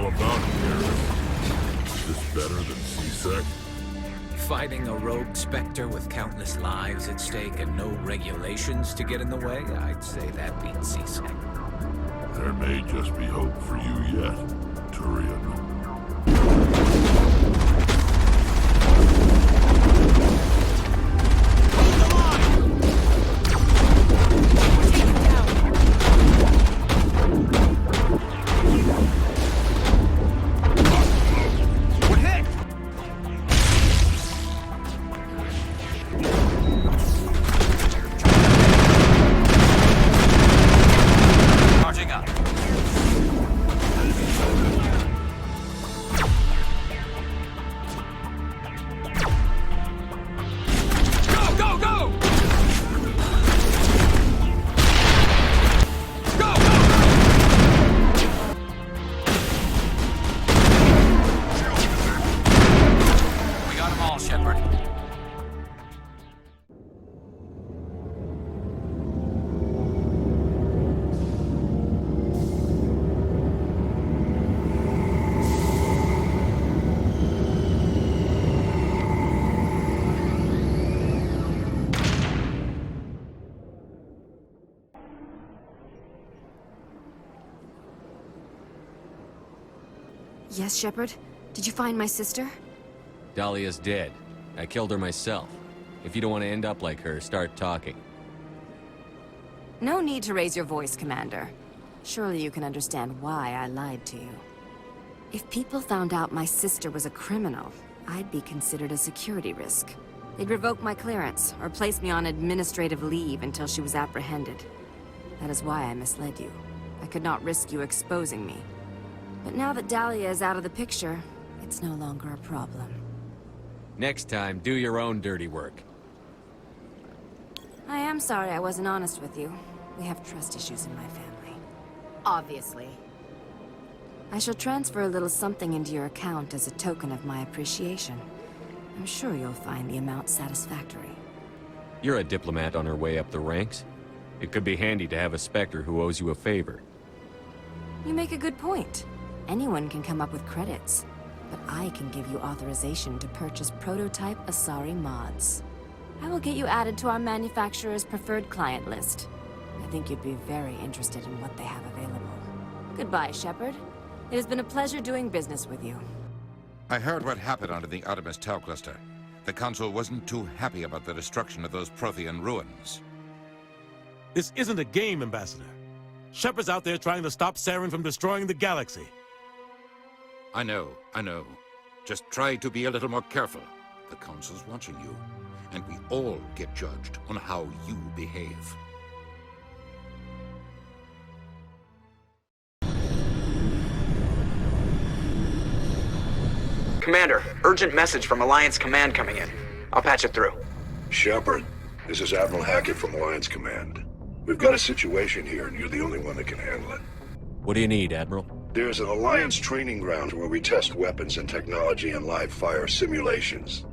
How about it, Feros? Is this better than C-Sec? Fighting a rogue Spectre with countless lives at stake and no regulations to get in the way, I'd say that beats C-Sec. There may just be hope for you yet, Turian. Shepard. Yes, Shepard? Did you find my sister? Dahlia's dead. I killed her myself. If you don't want to end up like her, start talking. No need to raise your voice, Commander. Surely you can understand why I lied to you. If people found out my sister was a criminal, I'd be considered a security risk. They'd revoke my clearance, or place me on administrative leave until she was apprehended. That is why I misled you. I could not risk you exposing me. But now that Dahlia is out of the picture, it's no longer a problem. Next time, do your own dirty work. I am sorry I wasn't honest with you. We have trust issues in my family. Obviously. I shall transfer a little something into your account as a token of my appreciation. I'm sure you'll find the amount satisfactory. You're a diplomat on her way up the ranks. It could be handy to have a Spectre who owes you a favor. You make a good point. Anyone can come up with credits, but I can give you authorization to purchase prototype Asari mods. I will get you added to our manufacturer's preferred client list. I think you'd be very interested in what they have available. Goodbye, Shepard. It has been a pleasure doing business with you. I heard what happened under the Artemis Tau cluster. The Council wasn't too happy about the destruction of those Prothean ruins. This isn't a game, Ambassador. Shepard's out there trying to stop Saren from destroying the galaxy. I know. Just try to be a little more careful. The Council's watching you, and we all get judged on how you behave. Commander, urgent message from Alliance Command coming in. I'll patch it through. Shepard, this is Admiral Hackett from Alliance Command. We've got a situation here, and you're the only one that can handle it. What do you need, Admiral? There's an Alliance training ground where we test weapons and technology in live-fire simulations.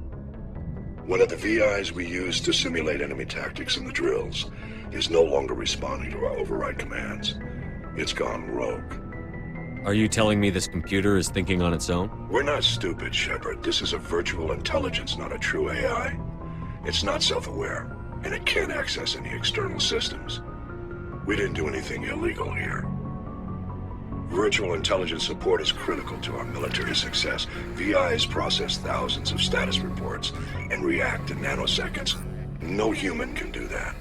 One of the VIs we use to simulate enemy tactics in the drills is no longer responding to our override commands. It's gone rogue. Are you telling me this computer is thinking on its own? We're not stupid, Shepard. This is a virtual intelligence, not a true AI. It's not self-aware, and it can't access any external systems. We didn't do anything illegal here. Virtual intelligence support is critical to our military success. VIs process thousands of status reports and react in nanoseconds. No human can do that.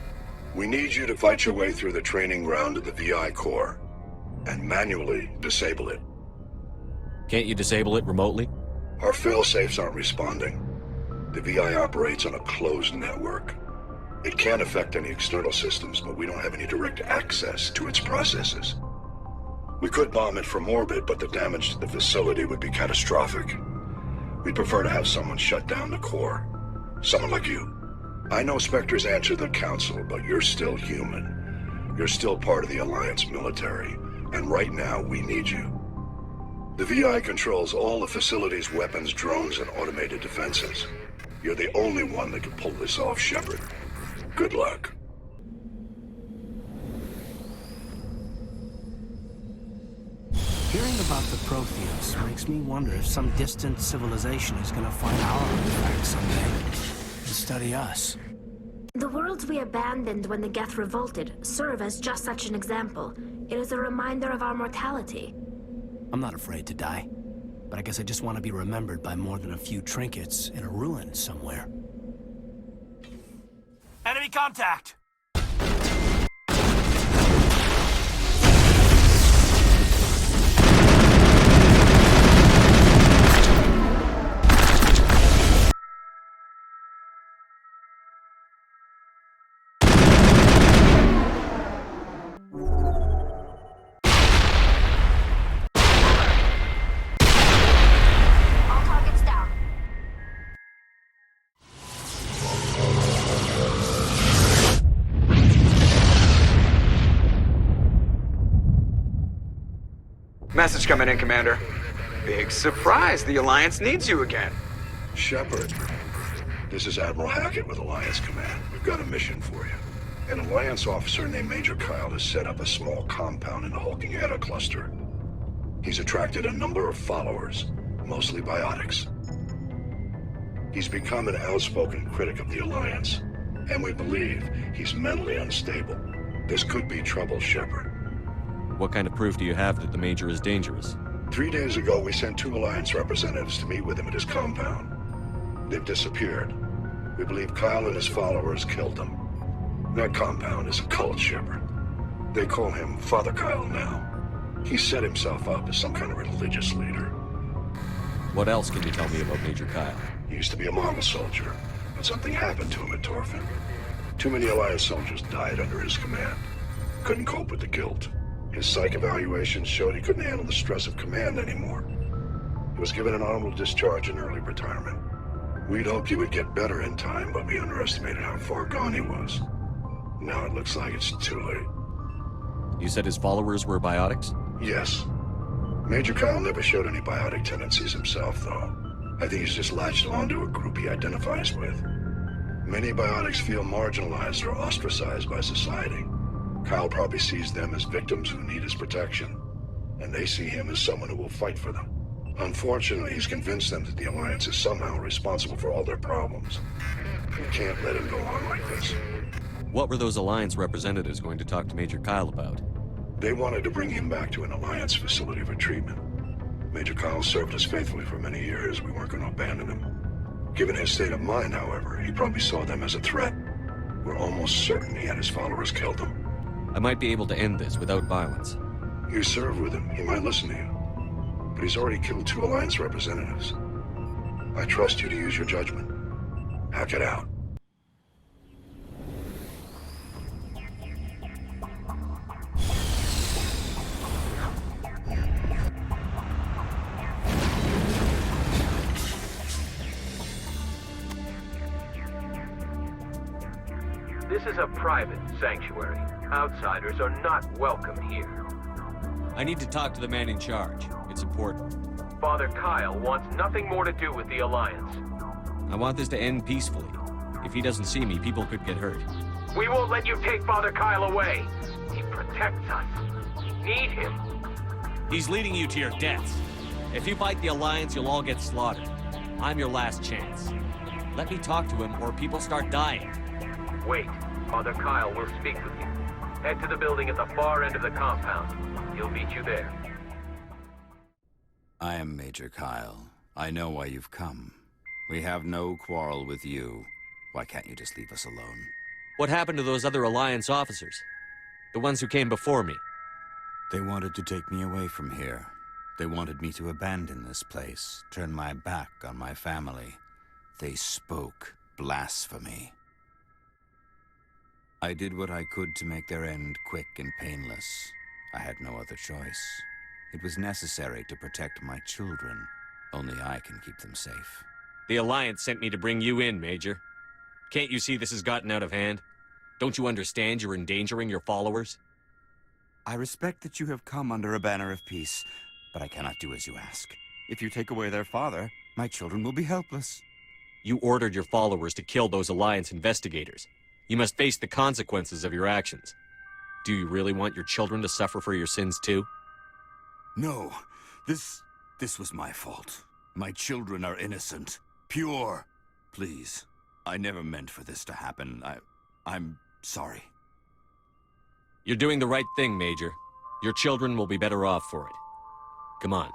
We need you to fight your way through the training ground to the VI core and manually disable it. Can't you disable it remotely? Our fail-safes aren't responding. The VI operates on a closed network. It can't affect any external systems, but we don't have any direct access to its processes. We could bomb it from orbit, but the damage to the facility would be catastrophic. We'd prefer to have someone shut down the core. Someone like you. I know Spectres answer the Council, but you're still human. You're still part of the Alliance military, and right now we need you. The VI controls all the facility's weapons, drones, and automated defenses. You're the only one that can pull this off, Shepard. Good luck. Hearing about the Protheans makes me wonder if some distant civilization is gonna find our artifacts someday and study us. The worlds we abandoned when the Geth revolted serve as just such an example. It is a reminder of our mortality. I'm not afraid to die, but I guess I just want to be remembered by more than a few trinkets in a ruin somewhere. Enemy contact! Message coming in, Commander. Big surprise, the Alliance needs you again. Shepard, this is Admiral Hackett with Alliance Command. We've got a mission for you. An Alliance officer named Major Kyle has set up a small compound in the Hulking Eta cluster. He's attracted a number of followers, mostly biotics. He's become an outspoken critic of the Alliance, and we believe he's mentally unstable. This could be trouble, Shepard. What kind of proof do you have that the Major is dangerous? 3 days ago, we sent 2 Alliance representatives to meet with him at his compound. They've disappeared. We believe Kyle and his followers killed them. That compound is a cult, Shepard. They call him Father Kyle now. He set himself up as some kind of religious leader. What else can you tell me about Major Kyle? He used to be a model soldier, but something happened to him at Torfin. Too many Alliance soldiers died under his command. Couldn't cope with the guilt. His psych evaluations showed he couldn't handle the stress of command anymore. He was given an honorable discharge in early retirement. We'd hoped he would get better in time, but we underestimated how far gone he was. Now it looks like it's too late. You said his followers were biotics? Yes. Major Kyle never showed any biotic tendencies himself, though. I think he's just latched onto a group he identifies with. Many biotics feel marginalized or ostracized by society. Kyle probably sees them as victims who need his protection, and they see him as someone who will fight for them. Unfortunately, he's convinced them that the Alliance is somehow responsible for all their problems. We can't let him go on like this. What were those Alliance representatives going to talk to Major Kyle about? They wanted to bring him back to an Alliance facility for treatment. Major Kyle served us faithfully for many years. We weren't going to abandon him. Given his state of mind, however, he probably saw them as a threat. We're almost certain he had his followers killed them. I might be able to end this without violence. You serve with him. He might listen to you. But he's already killed 2 Alliance representatives. I trust you to use your judgment. Hack it out. This is a private sanctuary. Outsiders are not welcome here. I need to talk to the man in charge. It's important. Father Kyle wants nothing more to do with the Alliance. I want this to end peacefully. If he doesn't see me, people could get hurt. We won't let you take Father Kyle away. He protects us. We need him. He's leading you to your deaths. If you fight the Alliance, you'll all get slaughtered. I'm your last chance. Let me talk to him, or people start dying. Wait. Father Kyle will speak with you. Head to the building at the far end of the compound. He'll meet you there. I am Major Kyle. I know why you've come. We have no quarrel with you. Why can't you just leave us alone? What happened to those other Alliance officers? The ones who came before me? They wanted to take me away from here. They wanted me to abandon this place, turn my back on my family. They spoke blasphemy. I did what I could to make their end quick and painless. I had no other choice. It was necessary to protect my children. Only I can keep them safe. The Alliance sent me to bring you in, Major. Can't you see this has gotten out of hand? Don't you understand you're endangering your followers? I respect that you have come under a banner of peace, but I cannot do as you ask. If you take away their father, my children will be helpless. You ordered your followers to kill those Alliance investigators. You must face the consequences of your actions. Do you really want your children to suffer for your sins too? No, This was my fault. My children are innocent. Pure. Please. I never meant for this to happen. I'm sorry. You're doing the right thing, Major. Your children will be better off for it. Come on.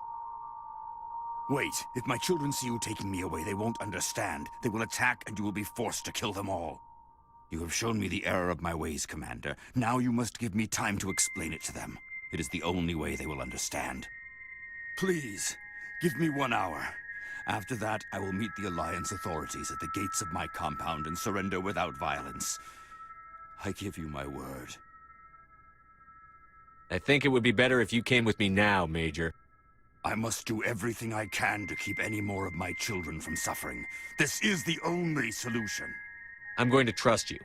Wait. If my children see you taking me away, they won't understand. They will attack, and you will be forced to kill them all. You have shown me the error of my ways, Commander. Now you must give me time to explain it to them. It is the only way they will understand. Please, give me 1 hour. After that, I will meet the Alliance authorities at the gates of my compound and surrender without violence. I give you my word. I think it would be better if you came with me now, Major. I must do everything I can to keep any more of my children from suffering. This is the only solution. I'm going to trust you.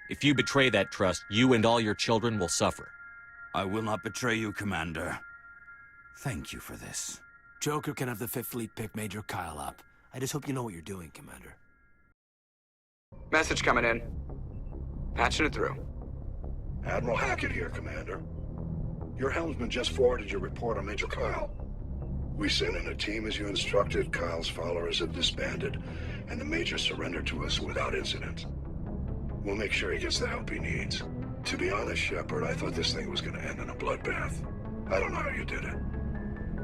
If you betray that trust, you and all your children will suffer. I will not betray you, Commander. Thank you for this. Joker can have the 5th Fleet pick Major Kyle up. I just hope you know what you're doing, Commander. Message coming in. Patching it through. Admiral Hackett here, Commander. Your helmsman just forwarded your report on Major Kyle. We sent in a team as you instructed. Kyle's followers have disbanded, and the Major surrendered to us without incident. We'll make sure he gets the help he needs. To be honest, Shepard, I thought this thing was going to end in a bloodbath. I don't know how you did it,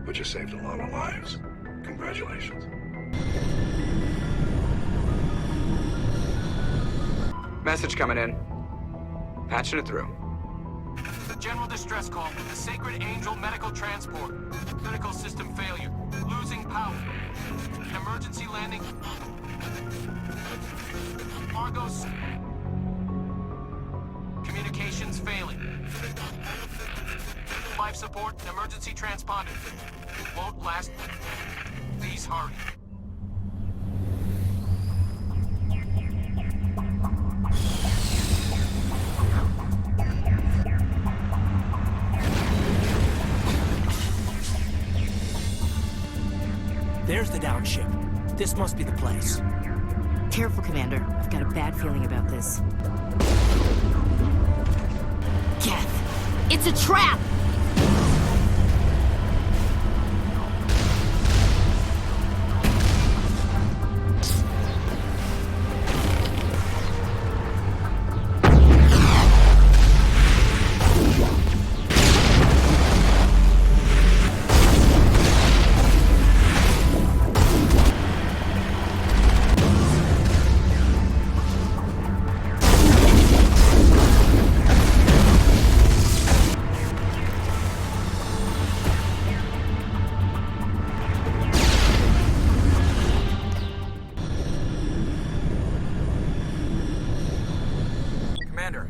but you saved a lot of lives. Congratulations. Message coming in. Patching it through. General distress call. The Sacred Angel medical transport. Critical system failure. Losing power. Emergency landing. Argos. Communications failing. Life support. Emergency transponder. Won't last. Please hurry. There's the down ship. This must be the place. Careful, Commander. I've got a bad feeling about this. Geth! It's a trap!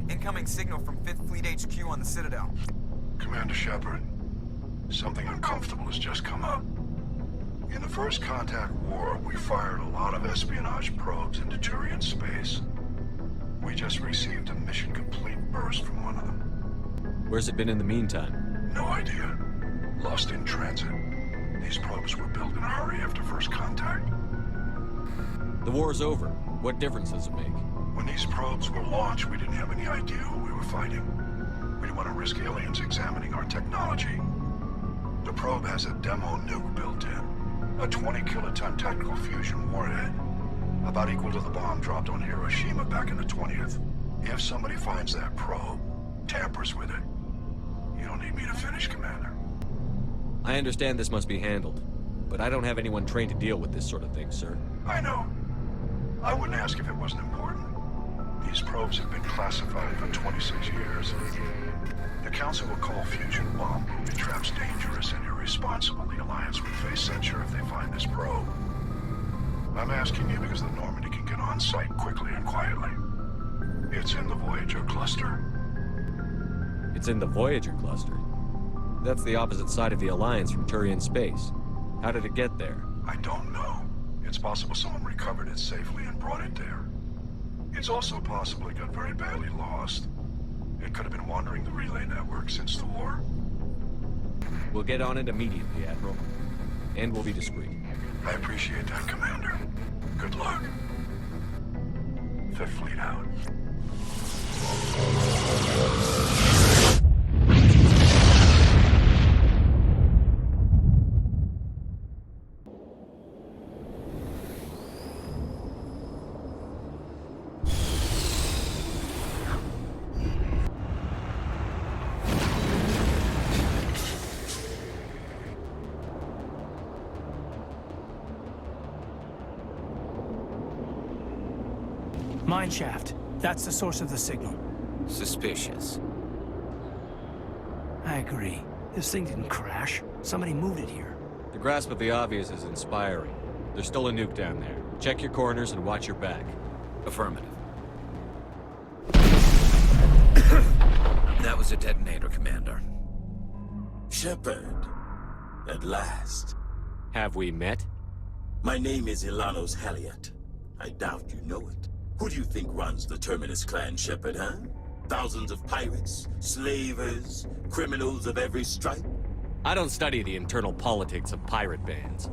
Incoming signal from 5th Fleet HQ on the Citadel. Commander Shepard, something uncomfortable has just come up. In the First Contact War, we fired a lot of espionage probes into Turian space. We just received a mission complete burst from one of them. Where's it been in the meantime? No idea. Lost in transit. These probes were built in a hurry after First Contact. The war's over. What difference does it make? When these probes were launched, we didn't have any idea who we were fighting. We didn't want to risk aliens examining our technology. The probe has a demo nuke built in. A 20-kiloton tactical fusion warhead. About equal to the bomb dropped on Hiroshima back in the 20th. If somebody finds that probe, tampers with it, you don't need me to finish, Commander. I understand this must be handled, but I don't have anyone trained to deal with this sort of thing, sir. I know. I wouldn't ask if it wasn't important. These probes have been classified for 26 years. The Council will call fusion bomb booby traps dangerous and irresponsible. The Alliance would face censure if they find this probe. I'm asking you because the Normandy can get on site quickly and quietly. It's in the Voyager cluster. It's in the Voyager cluster? That's the opposite side of the Alliance from Turian space. How did it get there? I don't know. It's possible someone recovered it safely and brought it there. It's also possible it got very badly lost. It could have been wandering the relay network since the war. We'll get on it immediately, Admiral. And we'll be discreet. I appreciate that, Commander. Good luck. 5th Fleet out. Mine shaft. That's the source of the signal. Suspicious. I agree. This thing didn't crash. Somebody moved it here. The grasp of the obvious is inspiring. There's still a nuke down there. Check your corners and watch your back. Affirmative. That was a detonator, Commander. Shepard. At last. Have we met? My name is Ilanos Hackett. I doubt you know it. Who do you think runs the Terminus clan, Shepard, huh? Thousands of pirates, slavers, criminals of every stripe? I don't study the internal politics of pirate bands.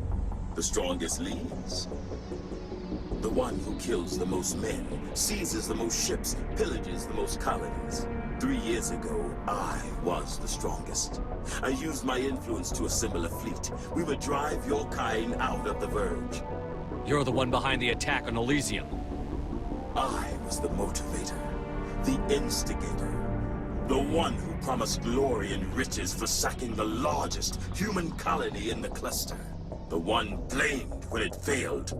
The strongest leads. The one who kills the most men, seizes the most ships, pillages the most colonies. 3 years ago, I was the strongest. I used my influence to assemble a fleet. We would drive your kind out of the Verge. You're the one behind the attack on Elysium. I was the motivator, the instigator, the one who promised glory and riches for sacking the largest human colony in the cluster. The one blamed when it failed.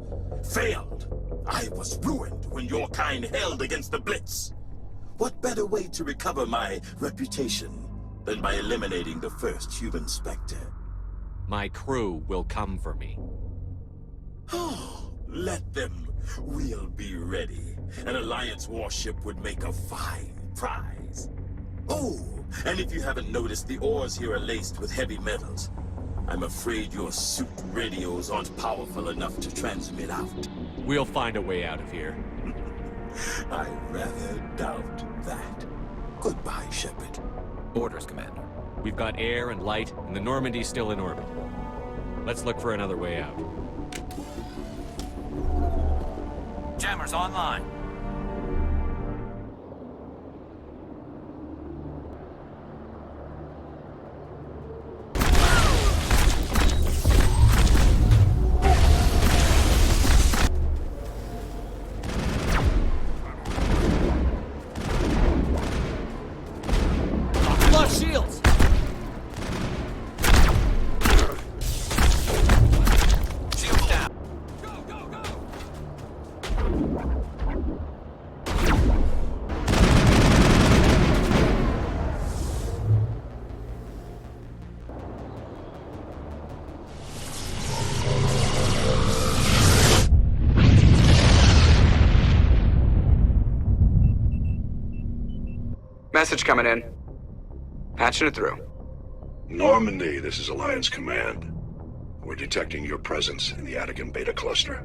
Failed! I was ruined when your kind held against the Blitz. What better way to recover my reputation than by eliminating the first human Spectre? My crew will come for me. Oh, let them. We'll be ready. An Alliance warship would make a fine prize. Oh, and if you haven't noticed, the ores here are laced with heavy metals. I'm afraid your suit radios aren't powerful enough to transmit out. We'll find a way out of here. I rather doubt that. Goodbye, Shepard. Orders, Commander. We've got air and light, and the Normandy's still in orbit. Let's look for another way out. Jammers online. Flush shields! Shields down. Message coming in. Patching it through. Normandy, this is Alliance Command. We're detecting your presence in the Attican Beta Cluster.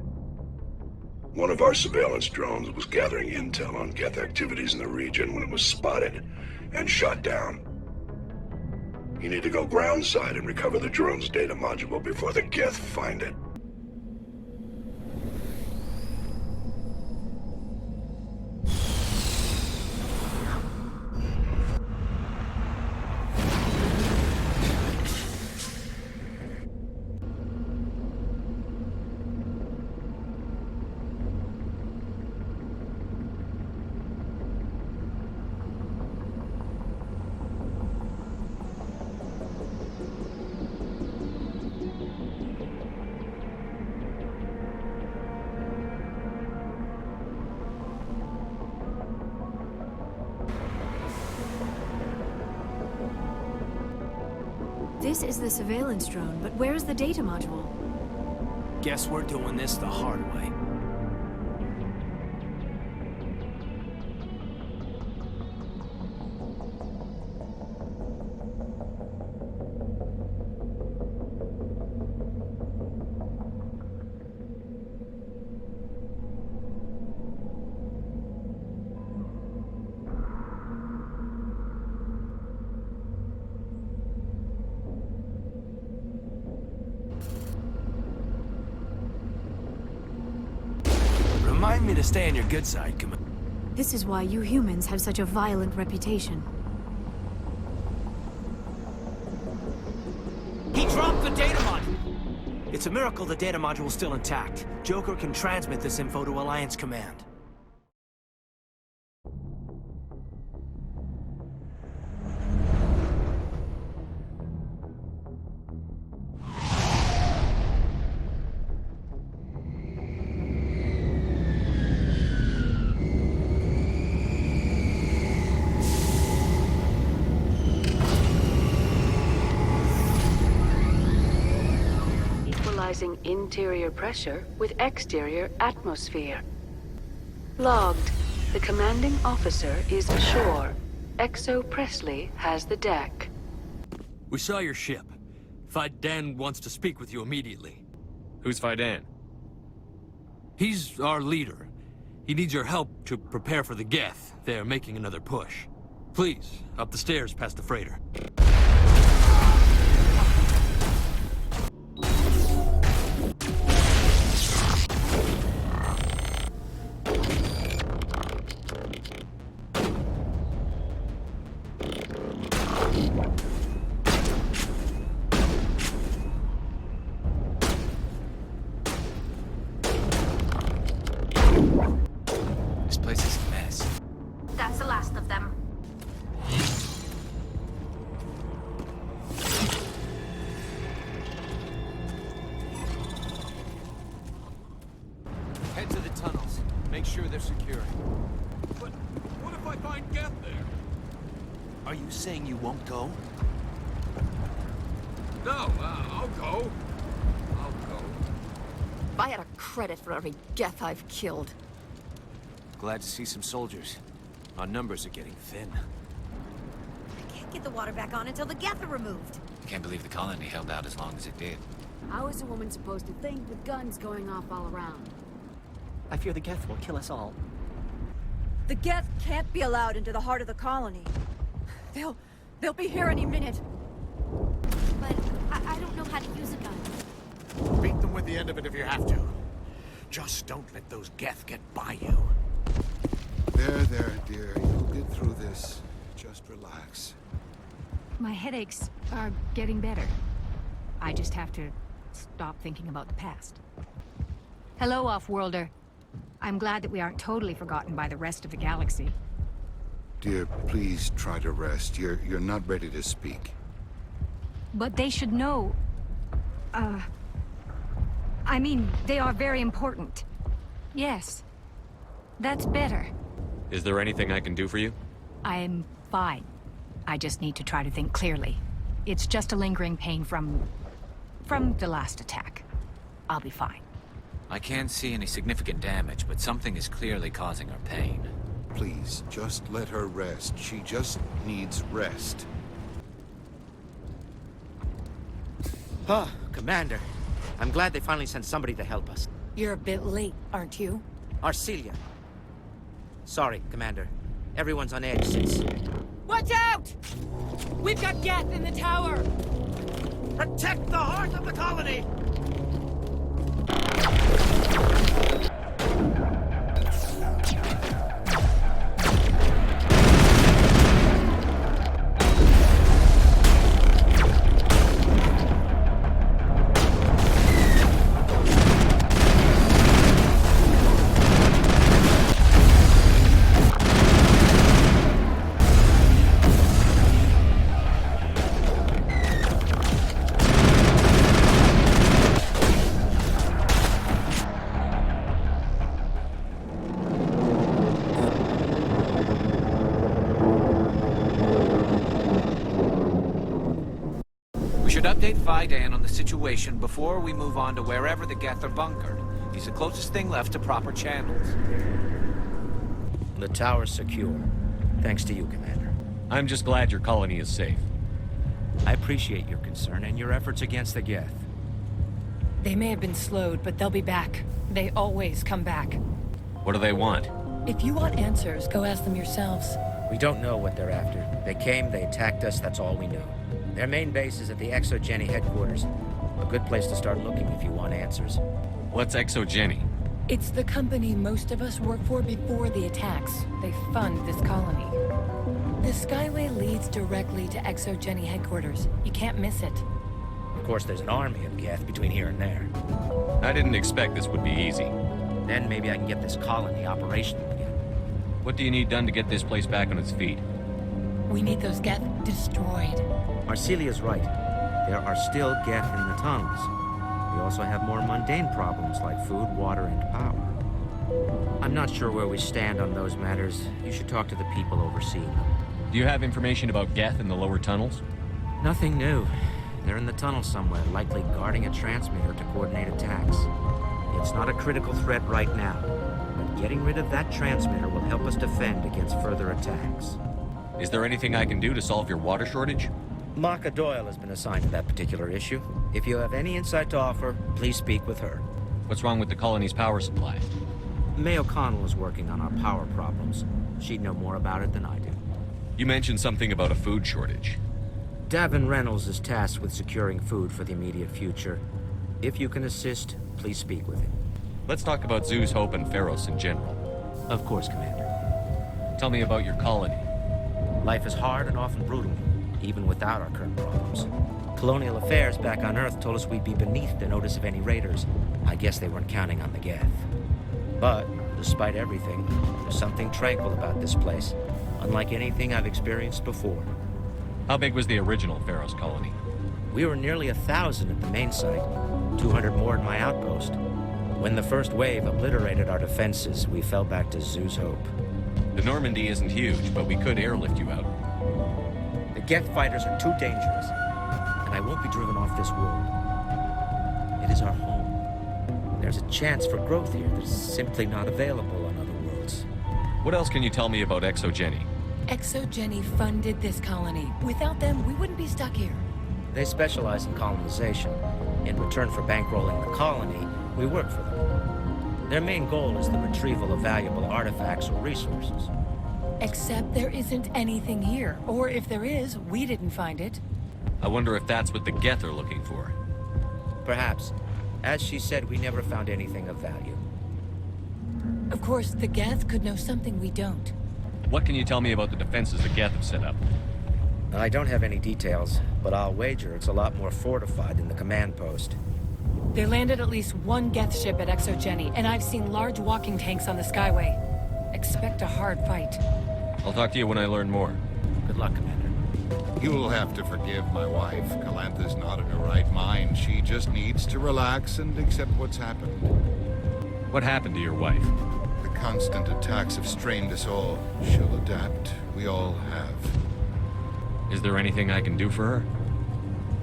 One of our surveillance drones was gathering intel on Geth activities in the region when it was spotted and shot down. You need to go groundside and recover the drone's data module before the Geth find it. This is the surveillance drone, but where's the data module? Guess we're doing this the hard way. Remind me to stay on your good side, Commander. This is why you humans have such a violent reputation. He dropped the data module! It's a miracle the data module is still intact. Joker can transmit this info to Alliance Command. stabilizing interior pressure with exterior atmosphere. Logged. The commanding officer is ashore. Exo Presley has the deck. We saw your ship. Fidan wants to speak with you immediately. Who's Fidan? He's our leader. He needs your help to prepare for the Geth. They're making another push. Please, up the stairs past the freighter. This place is a mess. That's the last of them. Head to the tunnels. Make sure they're secure. But what if I find Geth there? Are you saying you won't go? No, I'll go. I'll go. If I had a credit for every Geth I've killed. Glad to see some soldiers. Our numbers are getting thin. I can't get the water back on until the Geth are removed. Can't believe the colony held out as long as it did. How is a woman supposed to think with guns going off all around? I fear the Geth will kill us all. The Geth can't be allowed into the heart of the colony. They'll be here any minute. But I don't know how to use a gun. Beat them with the end of it if you have to. Just don't let those Geth get by you. There, dear. You'll get through this. Just relax. My headaches are getting better. I just have to stop thinking about the past. Hello, Off-Worlder. I'm glad that we aren't totally forgotten by the rest of the galaxy. Dear, please try to rest. You're not ready to speak. But they should know... I mean, they are very important. Yes. That's better. Is there anything I can do for you? I'm fine. I just need to try to think clearly. It's just a lingering pain from the last attack. I'll be fine. I can't see any significant damage, but something is clearly causing her pain. Please, just let her rest. She just needs rest. Ah, Commander. I'm glad they finally sent somebody to help us. You're a bit late, aren't you? Arcelia. Sorry, Commander. Everyone's on edge since... Watch out! We've got Geth in the tower! Protect the heart of the colony! Update Fidan on the situation before we move on to wherever the Geth are bunkered. He's the closest thing left to proper channels. The tower's secure. Thanks to you, Commander. I'm just glad your colony is safe. I appreciate your concern and your efforts against the Geth. They may have been slowed, but they'll be back. They always come back. What do they want? If you want answers, go ask them yourselves. We don't know what they're after. They came, they attacked us, that's all we know. Their main base is at the Exogeny headquarters. A good place to start looking if you want answers. What's Exogeny? It's the company most of us worked for before the attacks. They fund this colony. The Skyway leads directly to Exogeny headquarters. You can't miss it. Of course, there's an army of Geth between here and there. I didn't expect this would be easy. Then maybe I can get this colony operational again. What do you need done to get this place back on its feet? We need those Geth destroyed. Arcelia's right. There are still Geth in the tunnels. We also have more mundane problems like food, water, and power. I'm not sure where we stand on those matters. You should talk to the people overseeing them. Do you have information about Geth in the lower tunnels? Nothing new. They're in the tunnel somewhere, likely guarding a transmitter to coordinate attacks. It's not a critical threat right now, but getting rid of that transmitter will help us defend against further attacks. Is there anything I can do to solve your water shortage? Maka Doyle has been assigned to that particular issue. If you have any insight to offer, please speak with her. What's wrong with the colony's power supply? May O'Connell is working on our power problems. She'd know more about it than I do. You mentioned something about a food shortage. Davin Reynolds is tasked with securing food for the immediate future. If you can assist, please speak with him. Let's talk about Zhu's Hope and Feros in general. Of course, Commander. Tell me about your colony. Life is hard and often brutal, even without our current problems. Colonial affairs back on Earth told us we'd be beneath the notice of any raiders. I guess they weren't counting on the Geth. But, despite everything, there's something tranquil about this place, unlike anything I've experienced before. How big was the original Feros colony? We were nearly 1,000 at the main site, 200 more in my outpost. When the first wave obliterated our defenses, we fell back to Zhu's Hope. The Normandy isn't huge, but we could airlift you out. The Geth fighters are too dangerous, and I won't be driven off this world. It is our home. There's a chance for growth here that's simply not available on other worlds. What else can you tell me about Exogeny? Exogeny funded this colony. Without them, we wouldn't be stuck here. They specialize in colonization. In return for bankrolling the colony, we work for them. Their main goal is the retrieval of valuable artifacts or resources. Except there isn't anything here. Or if there is, we didn't find it. I wonder if that's what the Geth are looking for. Perhaps. As she said, we never found anything of value. Of course, the Geth could know something we don't. What can you tell me about the defenses the Geth have set up? I don't have any details, but I'll wager it's a lot more fortified than the command post. They landed at least one Geth ship at Exogeny, and I've seen large walking tanks on the Skyway. Expect a hard fight. I'll talk to you when I learn more. Good luck, Commander. You'll have to forgive my wife. Calantha's not in her right mind. She just needs to relax and accept what's happened. What happened to your wife? The constant attacks have strained us all. She'll adapt. We all have. Is there anything I can do for her?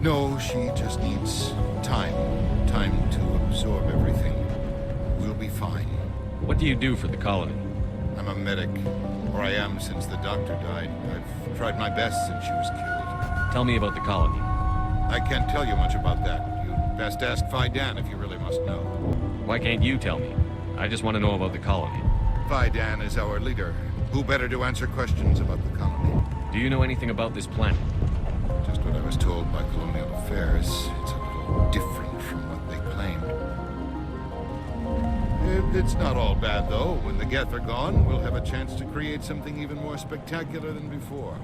No, she just needs time. Time to absorb everything. We'll be fine. What do you do for the colony? I'm a medic. Or I am since the doctor died. I've tried my best since she was killed. Tell me about the colony. I can't tell you much about that. You'd best ask Fidan if you really must know. Why can't you tell me? I just want to know about the colony. Fidan is our leader. Who better to answer questions about the colony? Do you know anything about this planet? Just what I was told by Colonial Affairs. It's a little different from what they claimed. It's not all bad, though. When the Geth are gone, we'll have a chance to create something even more spectacular than before.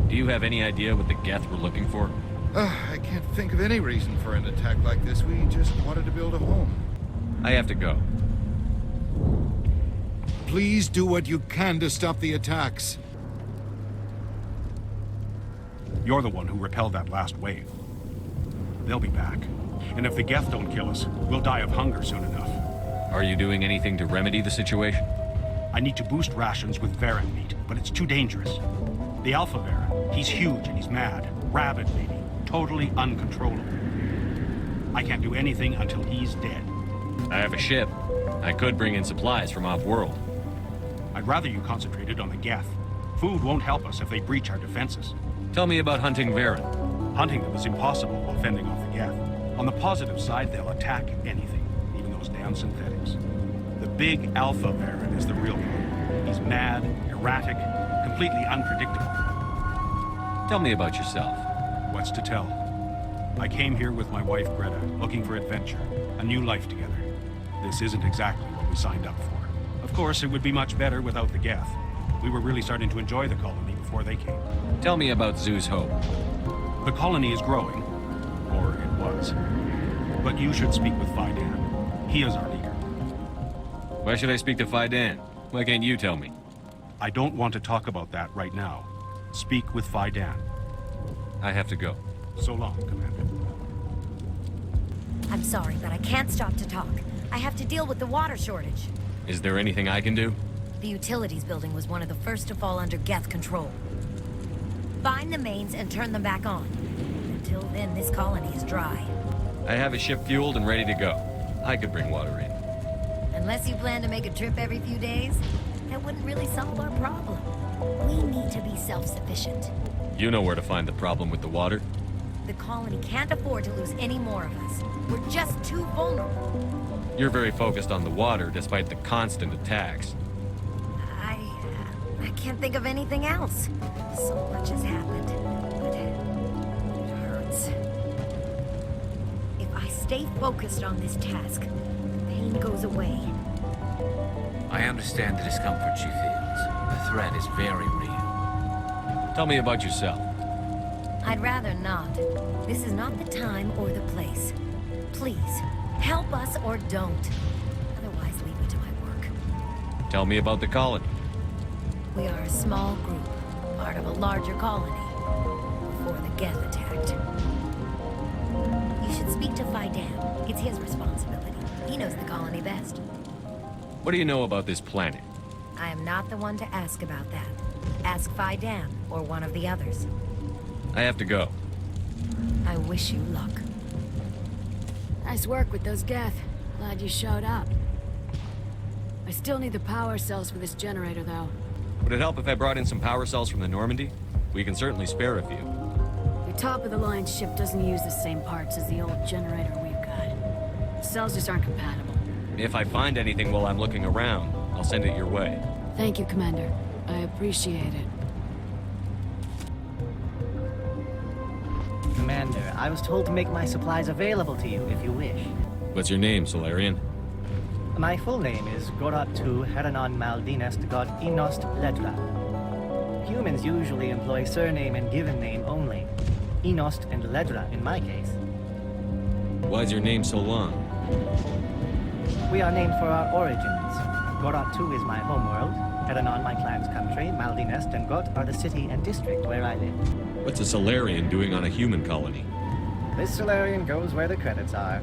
Do you have any idea what the Geth were looking for? I can't think of any reason for an attack like this. We just wanted to build a home. I have to go. Please do what you can to stop the attacks. You're the one who repelled that last wave. They'll be back. And if the Geth don't kill us, we'll die of hunger soon enough. Are you doing anything to remedy the situation? I need to boost rations with Varen meat, but it's too dangerous. The Alpha Varen, he's huge and he's mad. Rabid, maybe. Totally uncontrollable. I can't do anything until he's dead. I have a ship. I could bring in supplies from off-world. I'd rather you concentrated on the Geth. Food won't help us if they breach our defenses. Tell me about hunting Varen. Hunting them is impossible while fending off the Geth. On the positive side, they'll attack anything, even those damn synthetics. The big Alpha Varen is the real problem. He's mad, erratic, completely unpredictable. Tell me about yourself. What's to tell? I came here with my wife Greta, looking for adventure, a new life together. This isn't exactly what we signed up for. Of course, it would be much better without the Geth. We were really starting to enjoy the colony before they came. Tell me about Zhu's Hope. The colony is growing. Or it was. But you should speak with Fidan. He is our leader. Why should I speak to Fidan? Why can't you tell me? I don't want to talk about that right now. Speak with Fidan. I have to go. So long, Commander. I'm sorry, but I can't stop to talk. I have to deal with the water shortage. Is there anything I can do? The utilities building was one of the first to fall under Geth control. Find the mains and turn them back on. Until then, this colony is dry. I have a ship fueled and ready to go. I could bring water in. Unless you plan to make a trip every few days, that wouldn't really solve our problem. We need to be self-sufficient. You know where to find the problem with the water. The colony can't afford to lose any more of us. We're just too vulnerable. You're very focused on the water, despite the constant attacks. I can't think of anything else. So much has happened, but it hurts. If I stay focused on this task, the pain goes away. I understand the discomfort she feels. The threat is very real. Tell me about yourself. I'd rather not. This is not the time or the place. Please, help us or don't. Otherwise, leave me to my work. Tell me about the colony. We are a small group, part of a larger colony, before the Geth attacked. You should speak to Faidan. It's his responsibility. He knows the colony best. What do you know about this planet? I am not the one to ask about that. Ask Faidan, or one of the others. I have to go. I wish you luck. Nice work with those Geth. Glad you showed up. I still need the power cells for this generator, though. Would it help if I brought in some power cells from the Normandy? We can certainly spare a few. Your top-of-the-line ship doesn't use the same parts as the old generator we've got. The cells just aren't compatible. If I find anything while I'm looking around, I'll send it your way. Thank you, Commander. I appreciate it. Commander, I was told to make my supplies available to you if you wish. What's your name, Solarian? My full name is Goratu Heranon Maldinest God Inost Ledra. Humans usually employ surname and given name only. Inost and Ledra in my case. Why's your name so long? We are named for our origins. Goratu is my homeworld, Heranon my clan's country, Maldinest and Got are the city and district where I live. What's a Solarian doing on a human colony? This Solarian goes where the credits are.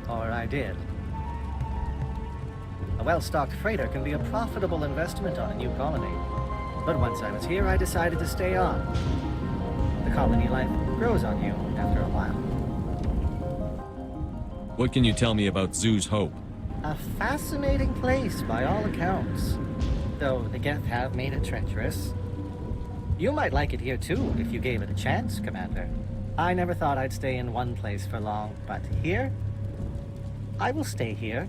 Or I did. A well-stocked freighter can be a profitable investment on a new colony. But once I was here, I decided to stay on. The colony life grows on you after a while. What can you tell me about Zhu's Hope? A fascinating place by all accounts. Though the Geth have made it treacherous. You might like it here too, if you gave it a chance, Commander. I never thought I'd stay in one place for long, but here? I will stay here.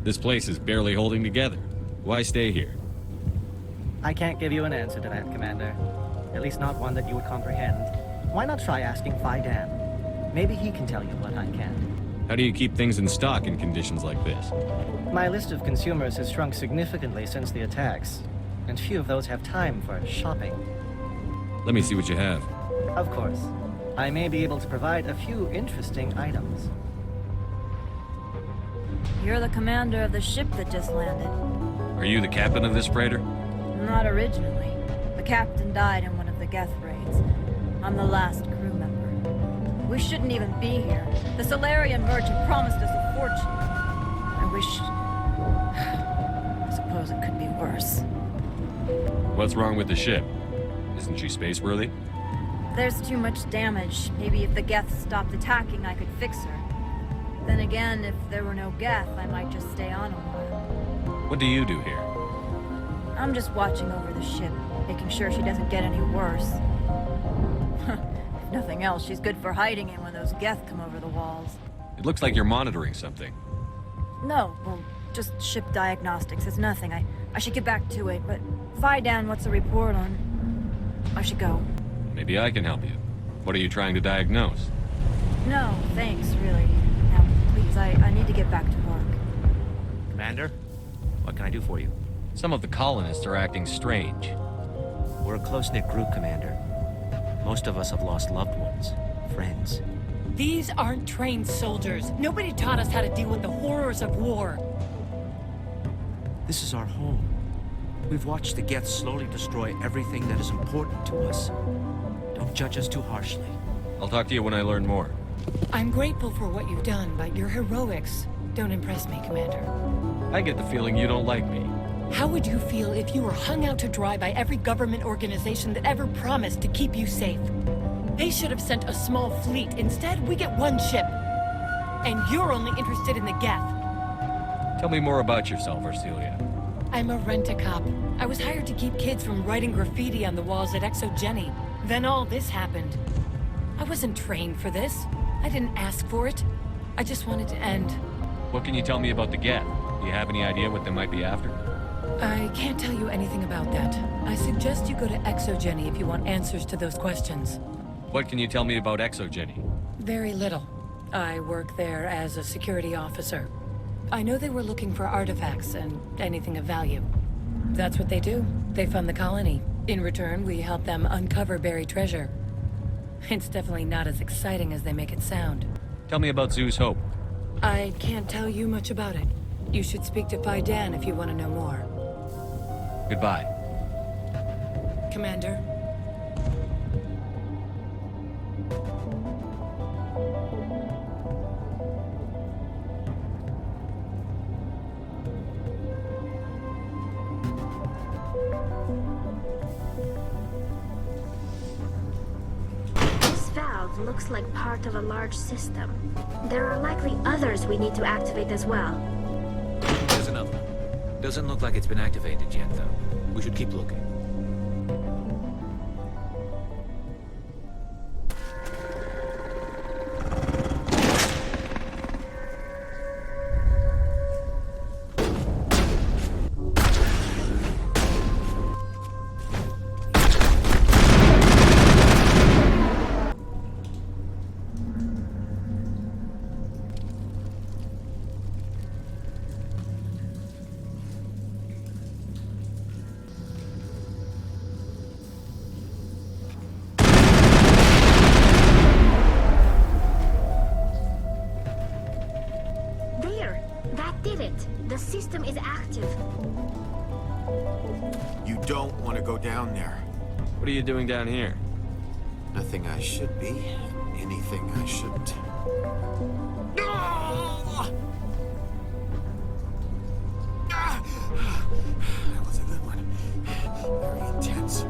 This place is barely holding together. Why stay here? I can't give you an answer to that, Commander. At least not one that you would comprehend. Why not try asking Faidan? Maybe he can tell you what I can't. How do you keep things in stock in conditions like this? My list of consumers has shrunk significantly since the attacks, and few of those have time for shopping. Let me see what you have. Of course. I may be able to provide a few interesting items. You're the commander of the ship that just landed. Are you the captain of this freighter? Not originally. The captain died in one of the Geth raids. I'm the last crew member. We shouldn't even be here. The Solarian merchant promised us a fortune. I suppose it could be worse. What's wrong with the ship? Isn't she spaceworthy? There's too much damage. Maybe if the Geth stopped attacking, I could fix her. Then again, if there were no Geth, I might just stay on a while. What do you do here? I'm just watching over the ship, making sure she doesn't get any worse. If nothing else, she's good for hiding in when those Geth come over the walls. It looks like you're monitoring something. No, well, just ship diagnostics. It's nothing. I should get back to it, but Faidan, what's the report on? I should go. Maybe I can help you. What are you trying to diagnose? No, thanks, really. Now, please, I need to get back to work. Commander, what can I do for you? Some of the colonists are acting strange. We're a close-knit group, Commander. Most of us have lost loved ones, friends. These aren't trained soldiers. Nobody taught us how to deal with the horrors of war. This is our home. We've watched the Geth slowly destroy everything that is important to us. Don't judge us too harshly. I'll talk to you when I learn more. I'm grateful for what you've done, but your heroics don't impress me, Commander. I get the feeling you don't like me. How would you feel if you were hung out to dry by every government organization that ever promised to keep you safe? They should have sent a small fleet. Instead, we get one ship. And you're only interested in the Geth. Tell me more about yourself, Arcelia. I'm a rent-a-cop. I was hired to keep kids from writing graffiti on the walls at Exogeny. Then all this happened. I wasn't trained for this. I didn't ask for it. I just wanted to end. What can you tell me about the Geth? Do you have any idea what they might be after? I can't tell you anything about that. I suggest you go to Exogeny if you want answers to those questions. What can you tell me about Exogeny? Very little. I work there as a security officer. I know they were looking for artifacts and anything of value. That's what they do. They fund the colony. In return, we help them uncover buried treasure. It's definitely not as exciting as they make it sound. Tell me about Zhu's Hope. I can't tell you much about it. You should speak to Phi Dan if you want to know more. Goodbye. Commander. This valve looks like part of a large system. There are likely others we need to activate as well. There's another one. Doesn't look like it's been activated yet, though. We should keep looking. The system is active. You don't want to go down there. What are you doing down here? Nothing I should be. Anything I shouldn't. That was a good one. Very intense.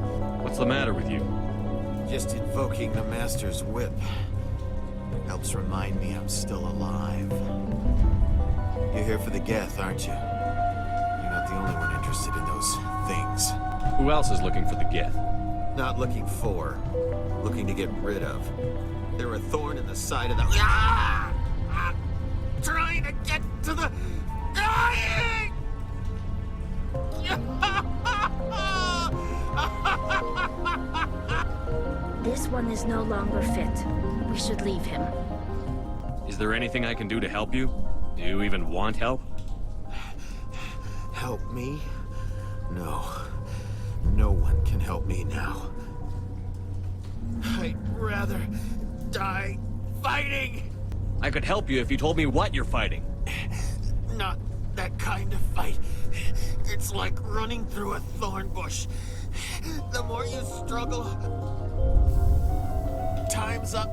What's the matter with you? Just invoking the Master's whip. Helps remind me I'm still alive. You're here for the Geth, aren't you? You're not the only one interested in those things. Who else is looking for the Geth? Not looking for. Looking to get rid of. They're a thorn in the side of the... I'm trying to get to the... Dying! This one is no longer fit. We should leave him. Is there anything I can do to help you? Do you even want help? Help me? No. No one can help me now. I'd rather die fighting! I could help you if you told me what you're fighting. Not that kind of fight. It's like running through a thorn bush. The more you struggle... Time's up.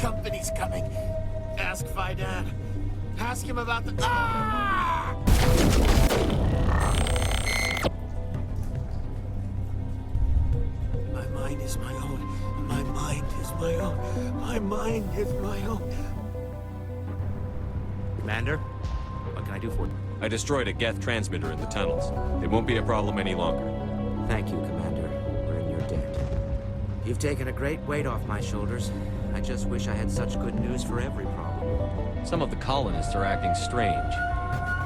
Company's coming. Ask Phi Dan. Ask him about the... Ah! My mind is my own. My mind is my own. My mind is my own. Commander, what can I do for you? I destroyed a Geth transmitter in the tunnels. It won't be a problem any longer. Thank you, Commander. We're in your debt. You've taken a great weight off my shoulders. I just wish I had such good news for every problem. Some of the colonists are acting strange.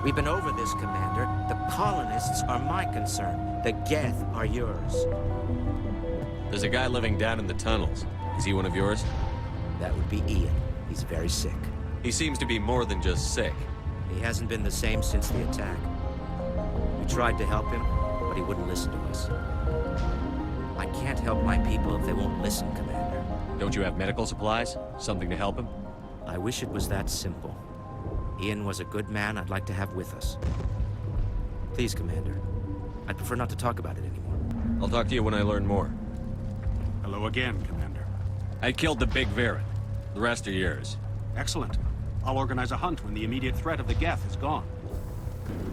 We've been over this, Commander. The colonists are my concern. The Geth are yours. There's a guy living down in the tunnels. Is he one of yours? That would be Ian. He's very sick. He seems to be more than just sick. He hasn't been the same since the attack. We tried to help him, but he wouldn't listen to us. I can't help my people if they won't listen, Commander. Don't you have medical supplies? Something to help him? I wish it was that simple. Ian was a good man I'd like to have with us. Please, Commander. I'd prefer not to talk about it anymore. I'll talk to you when I learn more. Hello again, Commander. I killed the big Varren. The rest are yours. Excellent. I'll organize a hunt when the immediate threat of the Geth is gone.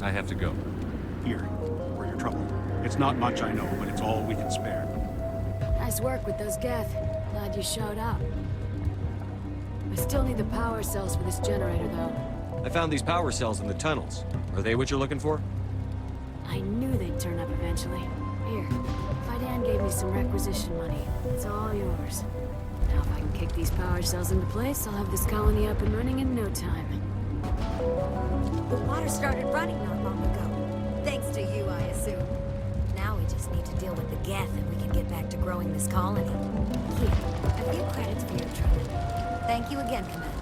I have to go. Here, for your trouble. It's not much, I know, but it's all we can spare. Nice work with those Geth. Glad you showed up. I still need the power cells for this generator, though. I found these power cells in the tunnels. Are they what you're looking for? I knew they'd turn up eventually. Here, Fidan gave me some requisition money. It's all yours. Now if I can kick these power cells into place, I'll have this colony up and running in no time. The water started running not long ago. Thanks to you, I assume. Now we just need to deal with the Geth and we can get back to growing this colony. Here, a few credits for your trouble. Thank you again, Commander.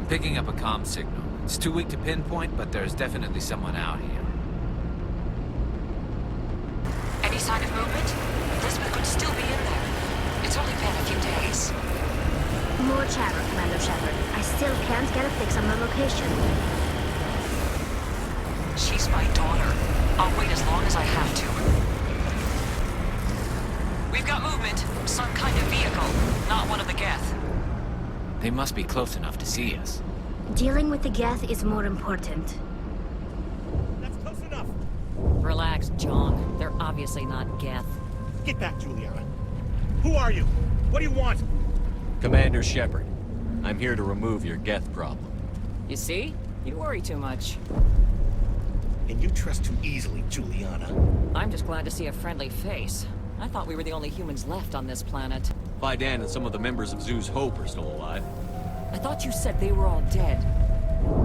Picking up a comm signal. It's too weak to pinpoint, but there's definitely someone out here. Any sign of movement? Lisbeth could still be in there. It's only been a few days. More chatter, Commander Shepard. I still can't get a fix on the location. She's my daughter. I'll wait as long as I have to. We've got movement. Some kind of vehicle. Not one of the Geth. They must be close enough to see us. Dealing with the Geth is more important. That's close enough. Relax, John. They're obviously not Geth. Get back, Juliana. Who are you? What do you want? Commander Shepard. I'm here to remove your Geth problem. You see? You worry too much. And you trust too easily, Juliana. I'm just glad to see a friendly face. I thought we were the only humans left on this planet. Fidan and some of the members of Zhu's Hope are still alive. I thought you said they were all dead.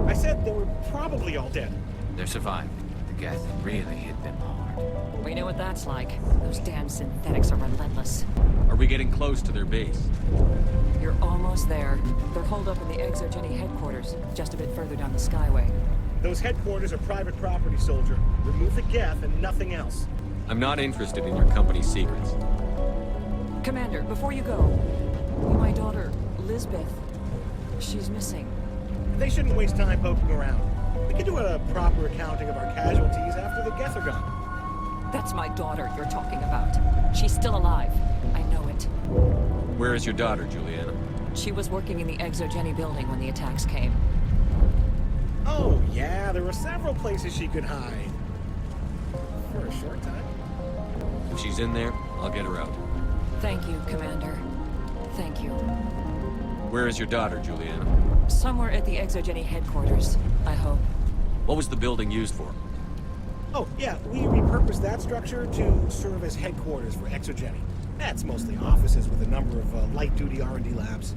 I said they were probably all dead. They're surviving. The Geth really hit them hard. We know what that's like. Those damn synthetics are relentless. Are we getting close to their base? You're almost there. They're holed up in the Exogeny headquarters, just a bit further down the Skyway. Those headquarters are private property, soldier. Remove the Geth and nothing else. I'm not interested in your company's secrets. Commander, before you go, my daughter, Lisbeth, she's missing. They shouldn't waste time poking around. We can do a proper accounting of our casualties after the Geth are gone. That's my daughter you're talking about. She's still alive. I know it. Where is your daughter, Juliana? She was working in the Exogeny building when the attacks came. Oh, yeah, there were several places she could hide. For a short time. If she's in there, I'll get her out. Thank you, Commander. Thank you. Where is your daughter, Juliana? Somewhere at the Exogeny headquarters, I hope. What was the building used for? Oh, yeah, we repurposed that structure to serve as headquarters for Exogeny. That's mostly offices with a number of light-duty R&D labs.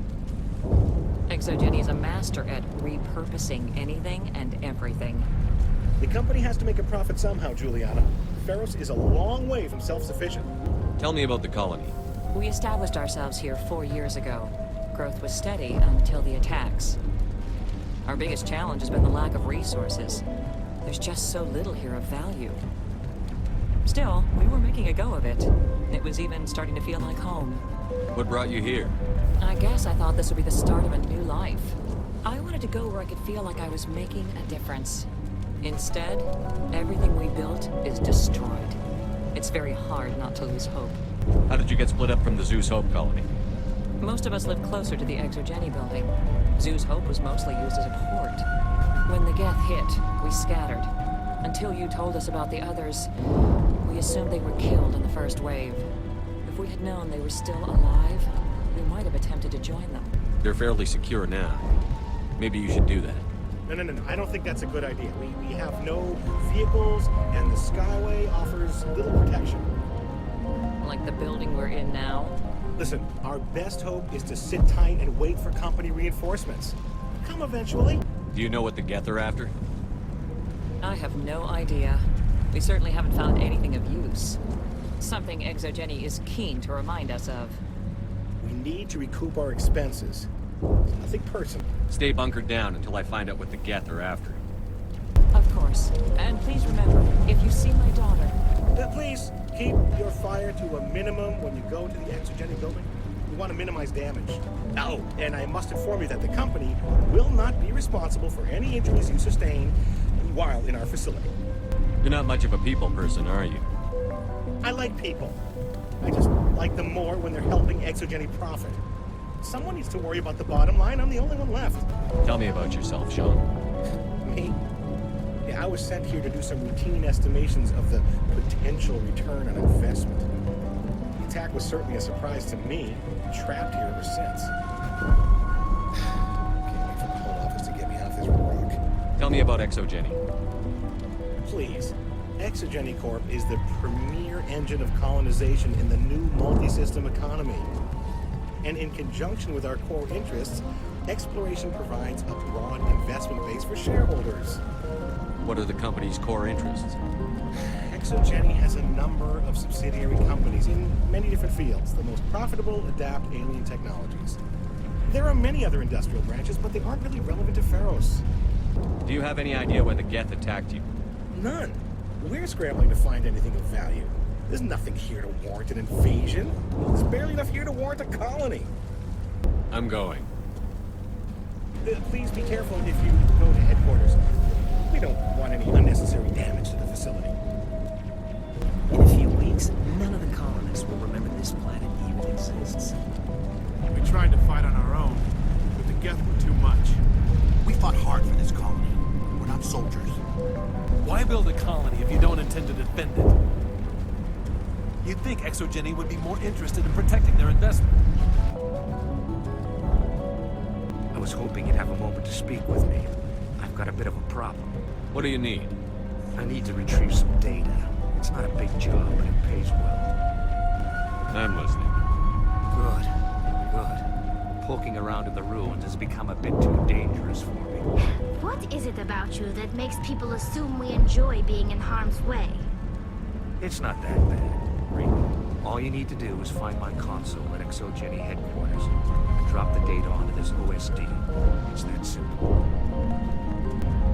Exogeny is a master at repurposing anything and everything. The company has to make a profit somehow, Juliana. Feros is a long way from self-sufficient. Tell me about the colony. We established ourselves here 4 years ago. Growth was steady until the attacks. Our biggest challenge has been the lack of resources. There's just so little here of value. Still, we were making a go of it. It was even starting to feel like home. What brought you here? I guess I thought this would be the start of a new life. I wanted to go where I could feel like I was making a difference. Instead, everything we built is destroyed. It's very hard not to lose hope. How did you get split up from the Zhu's Hope colony? Most of us lived closer to the Exogeny building. Zhu's Hope was mostly used as a port. When the Geth hit, we scattered. Until you told us about the others, we assumed they were killed in the first wave. If we had known they were still alive, we might have attempted to join them. They're fairly secure now. Maybe you should do that. No. I don't think that's a good idea. We have no vehicles, and the Skyway offers little protection. Like the building we're in now? Listen, our best hope is to sit tight and wait for company reinforcements. Come eventually. Do you know what the Geth are after? I have no idea. We certainly haven't found anything of use. Something Exogeny is keen to remind us of. We need to recoup our expenses. It's nothing personal. Stay bunkered down until I find out what the Geth are after. Of course. And please remember, if you see my daughter... Please, Keep your fire to a minimum when you go to the exogenic building. We want to minimize damage. Oh, and I must inform you that the company will not be responsible for any injuries you sustain while in our facility. You're not much of a people person, are you? I like people. I just like them more when they're helping exogenic profit. Someone needs to worry about the bottom line. I'm the only one left. Tell me about yourself, Sean. Me? Yeah, I was sent here to do some routine estimations of the potential return on investment. The attack was certainly a surprise to me. Trapped here ever since. Can't wait for the whole office to get me off this rock. Tell me about Exogeny. Please. Exogeny Corp is the premier engine of colonization in the new multi-system economy. And in conjunction with our core interests, exploration provides a broad investment base for shareholders. What are the company's core interests? Exogeny has a number of subsidiary companies in many different fields. The most profitable adapt alien technologies. There are many other industrial branches, but they aren't really relevant to Feros. Do you have any idea why the Geth attacked you? None. We're scrambling to find anything of value. There's nothing here to warrant an invasion. There's barely enough here to warrant a colony. I'm going. Please be careful if you go to headquarters. We don't want any unnecessary damage to the facility. In a few weeks, none of the colonists will remember this planet even exists. We tried to fight on our own, but the Geth were too much. We fought hard for this colony. We're not soldiers. Why build a colony if you don't intend to defend it? You'd think Exogeny would be more interested in protecting their investment. I was hoping you'd have a moment to speak with me. I've got a bit of a problem. What do you need? I need to retrieve some data. It's not a big job, but it pays well. I'm listening. Good. Poking around in the ruins has become a bit too dangerous for me. What is it about you that makes people assume we enjoy being in harm's way? It's not that bad, really. All you need to do is find my console at Exogeny headquarters and drop the data onto this OSD. It's that simple.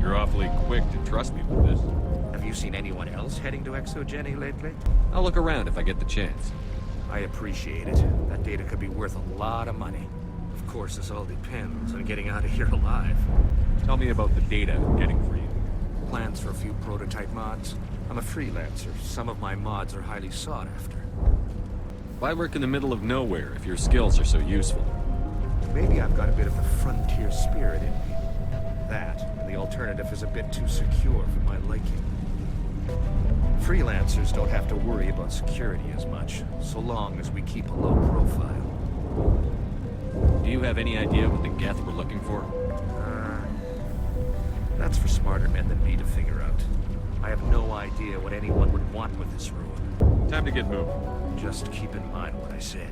You're awfully quick to trust me with this. Have you seen anyone else heading to Exogeny lately? I'll look around if I get the chance. I appreciate it. That data could be worth a lot of money. Of course, this all depends on getting out of here alive. Tell me about the data I'm getting for you. Plans for a few prototype mods. I'm a freelancer. Some of my mods are highly sought after. Why work in the middle of nowhere if your skills are so useful? Maybe I've got a bit of the frontier spirit in me. That, and the alternative is a bit too secure for my liking. Freelancers don't have to worry about security as much, so long as we keep a low profile. Do you have any idea what the Geth were looking for? That's for smarter men than me to figure out. I have no idea what anyone would want with this ruin. Time to get moving. Just keep in mind what I said.